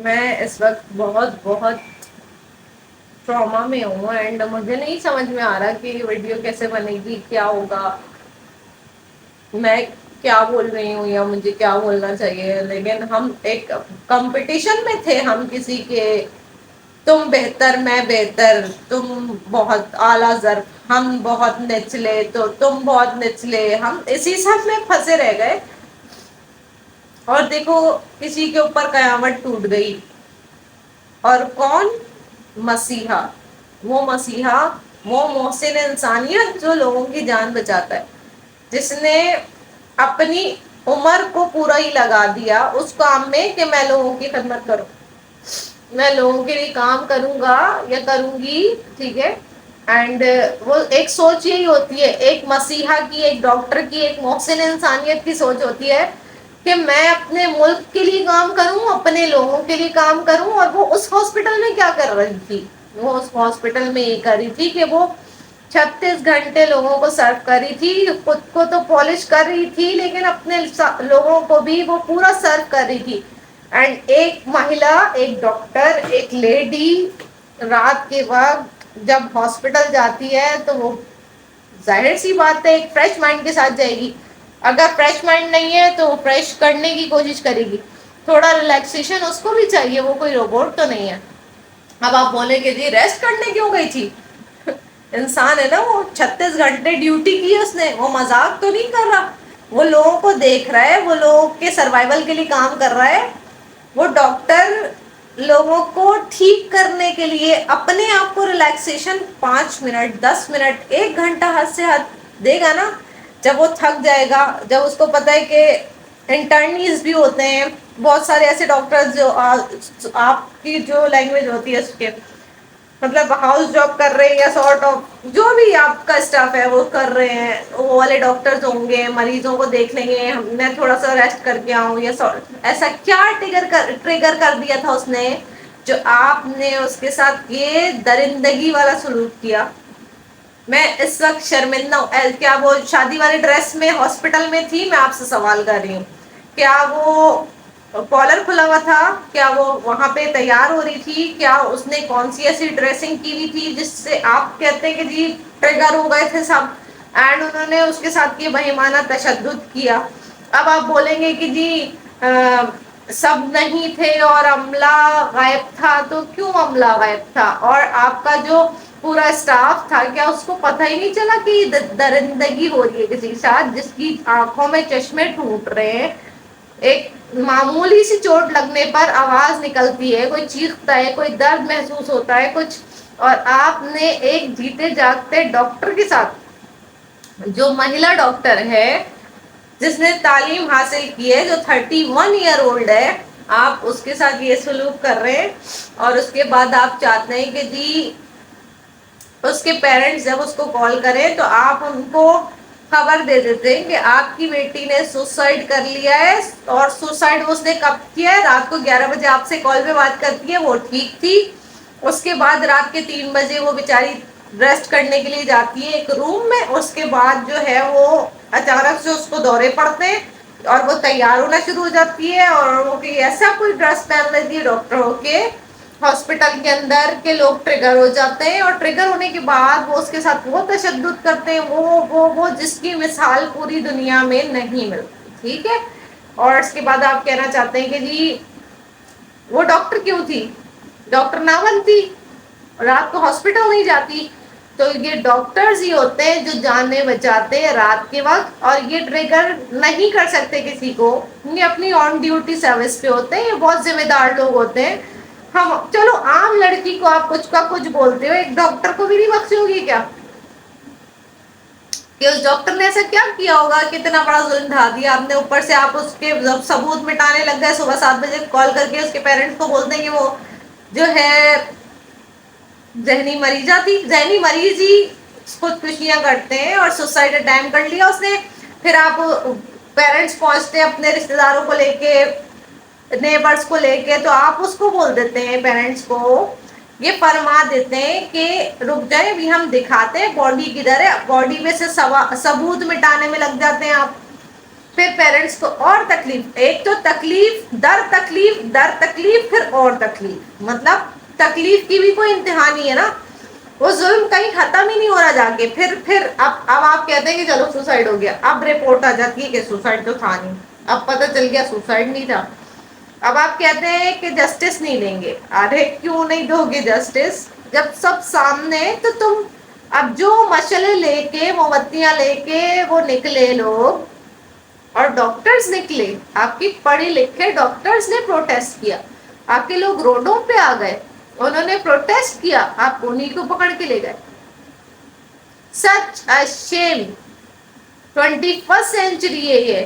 میں اس وقت بہت بہت ٹراما میں ہوں، اینڈ مجھے نہیں سمجھ میں آ رہا کہ یہ ویڈیو کیسے بنے گی، کیا ہوگا، میں کیا بول رہی ہوں یا مجھے کیا بولنا چاہیے. لیکن ہم ایک کمپٹیشن میں تھے، ہم کسی کے تم بہتر میں بہتر، تم بہت اعلیٰ ضرب، ہم بہت نچلے تو تم بہت نچلے، ہم اسی سب میں پھنسے رہ گئے. اور دیکھو کسی کے اوپر قیامت ٹوٹ گئی. اور کون؟ مسیحا. وہ مسیحا، وہ محسن انسانیت جو لوگوں کی جان بچاتا ہے، جس نے اپنی عمر کو پورا ہی لگا دیا اس کام میں کہ میں لوگوں کی خدمت کروں، میں لوگوں کے لیے کام کروں گا یا کروں گی. ٹھیک ہے. اینڈ وہ ایک سوچ یہی ہوتی ہے، ایک مسیحا کی، ایک ڈاکٹر کی، ایک محسن انسانیت کی سوچ ہوتی ہے کہ میں اپنے ملک کے لیے کام کروں، اپنے لوگوں کے لیے کام کروں. اور وہ اس ہاسپٹل میں کیا کر رہی تھی؟ وہ اس ہاسپٹل میں یہ کر رہی تھی کہ وہ 36 گھنٹے لوگوں کو سرو کر رہی تھی. خود کو تو پالش کر رہی تھی لیکن اپنے لوگوں کو بھی وہ پورا سرو کر رہی تھی. اینڈ ایک مہیلا، ایک ڈاکٹر، ایک لیڈی رات کے وقت جب ہاسپٹل جاتی ہے تو وہ ظاہر سی بات ہے ایک فریش مائنڈ کے ساتھ جائے گی. اگر فریش مائنڈ نہیں ہے تو وہ فریش کرنے کی کوشش کرے گی. تھوڑا ریلیکسیشن اس کو بھی چاہیے، وہ کوئی روبوٹ تو نہیں ہے. اب آپ بولیں گے جی ریسٹ کرنے کیوں گئی تھی؟ انسان ہے نا، وہ 36 گھنٹے ڈیوٹی کی اس نے، وہ مذاق تو نہیں کر رہا. وہ لوگوں کو دیکھ رہا ہے، وہ لوگوں کے سروائیول کے لیے کام کر رہا ہے. وہ ڈاکٹر لوگوں کو ٹھیک کرنے کے لیے اپنے آپ کو ریلیکسیشن 5 منٹ، 10 منٹ، 1 گھنٹہ حد سے حد دے گا نا. جب وہ تھک جائے گا، جب اس کو پتا ہے کہ انٹرنیز بھی ہوتے ہیں بہت سارے ایسے ڈاکٹر جو آپ کی جو لینگویج ہوتی ہے اس کے مطلب ہاؤس جاب کر رہے ہیں یا سارٹ آف جو بھی آپ کا اسٹاف ہے وہ کر رہے ہیں، وہ والے ڈاکٹرز ہوں گے، مریضوں کو دیکھ لیں گے، میں تھوڑا سا ریسٹ کر کے آؤں یا ایسا کیا ٹریگر کر دیا تھا اس نے جو آپ نے اس کے ساتھ یہ درندگی والا سلوک کیا. میں اس وقت شرمندہ ہوں. کیا وہ شادی والے ڈریس میں ہاسپٹل میں تھی؟ میں آپ سے سوال کر رہی ہوں. کیا وہ کالر کھلا ہوا تھا؟ کیا وہ وہاں پہ تیار ہو رہی تھی؟ کیا اس نے کون سی ایسی ڈریسنگ کی ہوئی تھی جس سے آپ کہتے ہیں کہ جی ٹریگر ہو گئے تھے سب، اینڈ انہوں نے اس کے ساتھ یہ بہیمانہ تشدد کیا. اب آپ بولیں گے کہ جی سب نہیں تھے اور عملہ غائب تھا. تو کیوں عملہ غائب تھا؟ اور آپ کا جو پورا اسٹاف تھا کیا اس کو پتہ ہی نہیں چلا کہ درندگی ہو رہی ہے کسی کے ساتھ، جس کی آنکھوں میں چشمے ٹوٹ رہے ہیں؟ ایک معمولی سی چوٹ لگنے پر آواز نکلتی ہے، کوئی چیختا ہے، کوئی درد محسوس ہوتا ہے کچھ، اور آپ نے ایک جیتے جاگتے ڈاکٹر کے ساتھ، جو مہیلا ڈاکٹر ہے، جس نے تعلیم حاصل کی ہے، جو 31 ایئر اولڈ ہے، آپ اس کے ساتھ یہ سلوک کر رہے ہیں. اور اس کے بعد آپ چاہتے ہیں کہ جی اس کے پیرنٹس جب اس کو کال کریں تو آپ ان کو خبر دے دیتے ہیں کہ آپ کی بیٹی نے سوسائڈ کر لیا ہے. اور سوسائڈ اس نے کب کیا ہے؟ رات کو 11 بجے آپ سے کال پہ بات کرتی ہے، وہ ٹھیک تھی. اس کے بعد رات کے 3 بجے وہ بیچاری ریسٹ کرنے کے لیے جاتی ہے ایک روم میں. اس کے بعد جو ہے وہ اچانک سے اس کو دورے پڑتے ہیں اور وہ تیار ہونا شروع ہو جاتی ہے، اور وہ ایسا کوئی ڈریس پہن لیتی ہے ڈاکٹروں کے ہاسپٹل کے اندر کہ لوگ ٹریگر ہو جاتے ہیں. اور ٹریگر ہونے کے بعد وہ اس کے ساتھ وہ تشدد کرتے ہیں، وہ جس کی مثال پوری دنیا میں نہیں ملتی. ٹھیک ہے. اور اس کے بعد آپ کہنا چاہتے ہیں کہ جی وہ ڈاکٹر کیوں تھی؟ ڈاکٹر نہ بنتی، رات کو ہاسپٹل نہیں جاتی. تو یہ ڈاکٹرز ہی ہوتے ہیں جو جانیں بچاتے ہیں رات کے وقت، اور یہ ٹریگر نہیں کر سکتے کسی کو. یہ اپنی آن ڈیوٹی سروس پہ ہوتے ہیں، یہ بہت ذمہ دار لوگ ہوتے ہیں. ہم چلو عام لڑکی کو آپ کچھ کا کچھ بولتے ہو، ایک ڈاکٹر کو بھی نہیں بخشو گی کیا؟ کہ اس ڈاکٹر نے ایسا کیا کیا ہوگا کہ اتنا بڑا ظلم ڈھا دیا آپ نے؟ اوپر سے آپ اس کے ثبوت مٹانے لگ گئے. صبح 7 بجے کال کر کے اس کے پیرنٹس کو بولتے ہیں کہ وہ جو ہے ذہنی مریضہ تھی، ذہنی مریض ہی خودکشیاں کرتے ہیں، اور سوسائڈ اٹیمپٹ کر لیا اس نے. پھر آپ پیرنٹس پہنچتے ہیں اپنے رشتے داروں کو لے کے، نیبرز کو لے کے، تو آپ اس کو بول دیتے ہیں، پیرنٹس کو یہ فرما دیتے ہیں کہ رک جائیں ابھی ہم دکھاتے ہیں باڈی کدھر ہے. باڈی میں سے ثبوت مٹانے میں لگ جاتے ہیں آپ. پھر پیرنٹس کو اور تکلیف، ایک تو تکلیف در تکلیف در تکلیف، پھر اور تکلیف، مطلب تکلیف کی بھی کوئی انتہا نہیں ہے نا، وہ ظلم کہیں ختم ہی نہیں ہو رہا جا کے. پھر اب آپ کہتے ہیں کہ چلو سوسائڈ ہو گیا، اب رپورٹ آ جاتی ہے کہ سوسائڈ تو تھا نہیں، اب پتہ چل گیا سوسائڈ نہیں تھا. اب آپ کہتے ہیں کہ جسٹس نہیں دیں گے. ارے کیوں نہیں دو گے جسٹس؟ جب سب سامنے، تو تم اب جو مشعلیں لے کے، موم بتیاں لے کے وہ نکلے لوگ، اور ڈاکٹرز نکلے، آپ کی پڑھے لکھے ڈاکٹرز نے پروٹیسٹ کیا، آپ کے لوگ روڈوں پہ آ گئے، انہوں نے پروٹیسٹ کیا، آپ انہیں کو پکڑ کے لے گئے. سچ اے شیم. 21 سینچری ہے یہ.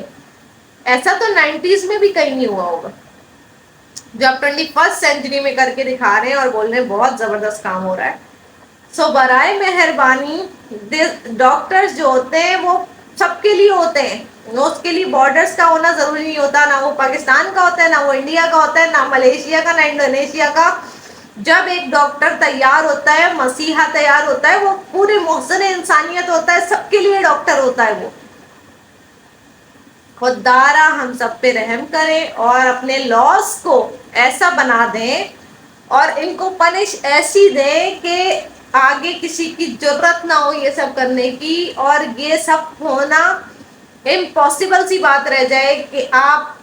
ایسا تو 90s میں بھی کہیں نہیں ہوا ہوگا جو آپ 21 سینچری میں کر کے دکھا رہے ہیں اور بول رہے ہیں بہت زبردست کام ہو رہا ہے. سو برائے مہربانی، ڈاکٹرز جو ہوتے ہیں وہ سب کے لیے ہوتے ہیں، اس کے لیے بارڈرز کا ہونا ضروری نہیں ہوتا، نہ وہ پاکستان کا ہوتا ہے، نہ وہ انڈیا کا ہوتا ہے، نہ ملیشیا کا، نہ انڈونیشیا کا. جب ایک ڈاکٹر تیار ہوتا ہے، مسیحا تیار ہوتا ہے، وہ پورے محسن انسانیت ہوتا ہے، سب کے لیے ڈاکٹر ہوتا ہے. وہ خدارا ہم سب پہ رحم کرے اور اپنے لاس کو ایسا بنا دیں اور ان کو پنش ایسی دیں کہ آگے کسی کی ضرورت نہ ہو یہ سب کرنے کی، اور یہ سب ہونا امپاسبل سی بات رہ جائے کہ آپ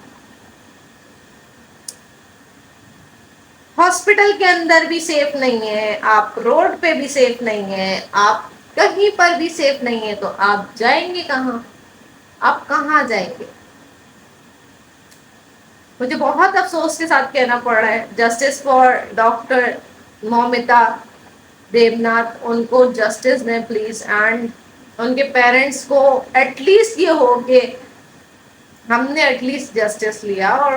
ہاسپٹل کے اندر بھی سیف نہیں ہے، آپ روڈ پہ بھی سیف نہیں ہے، آپ کہیں پر بھی سیف نہیں ہے، تو آپ جائیں گے کہاں؟ آپ کہاں جائیں گے؟ مجھے بہت افسوس کے ساتھ کہنا پڑ رہا ہے، جسٹس فار ڈاکٹر مومتا دیوناتھ، ان کو جسٹس دیں پلیز. اینڈ ان کے پیرنٹس کو ایٹ لیسٹ یہ ہو کہ ہم نے ایٹ لیسٹ جسٹس لیا. اور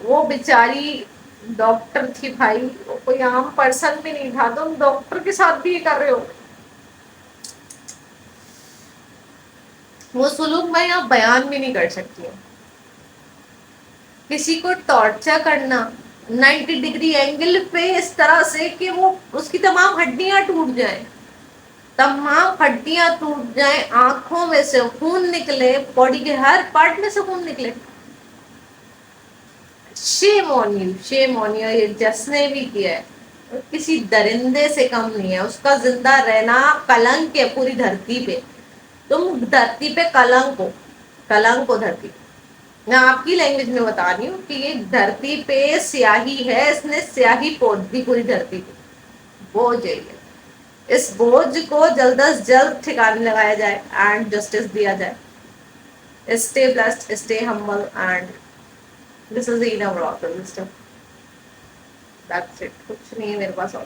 وہ بیچاری ڈاکٹر تھی بھائی، وہ کوئی عام پرسن بھی نہیں تھا، تم ڈاکٹر کے ساتھ بھی یہ کر رہے ہو. وہ سلوک میں آپ بیان بھی نہیں کر سکتی ہوں. کسی کو ٹارچر کرنا 90 ڈگری اینگل پہ اس طرح سے کہ وہ اس کی تمام ہڈیاں ٹوٹ جائیں، تمام ہڈیاں ٹوٹ جائیں، آنکھوں میں سے خون نکلے، باڈی کے ہر پارٹ میں سے خون نکلے. Shame on you, shame on you. یہ جس نے بھی کیا ہے کسی درندے سے کم نہیں ہے، اس کا زندہ رہنا کلنک ہے پوری دھرتی پہ. تم دھرتی پہ کلنک ہو، کلنک ہو دھرتی. میں آپ کی لینگویج میں بتا رہی ہوں کہ یہ دھرتی پہ سیاہی ہے، اس نے سیاہی پوچھ دی پوری دھرتی پہ. بوجھ ہے یہ. اس بوجھ کو جلد از جلد ٹھکانے لگایا جائے اینڈ جسٹس دیا جائے. Stay blessed, stay humble, and this is the inner rock. That's it. کچھ نہیں ہے میرے پاس اور.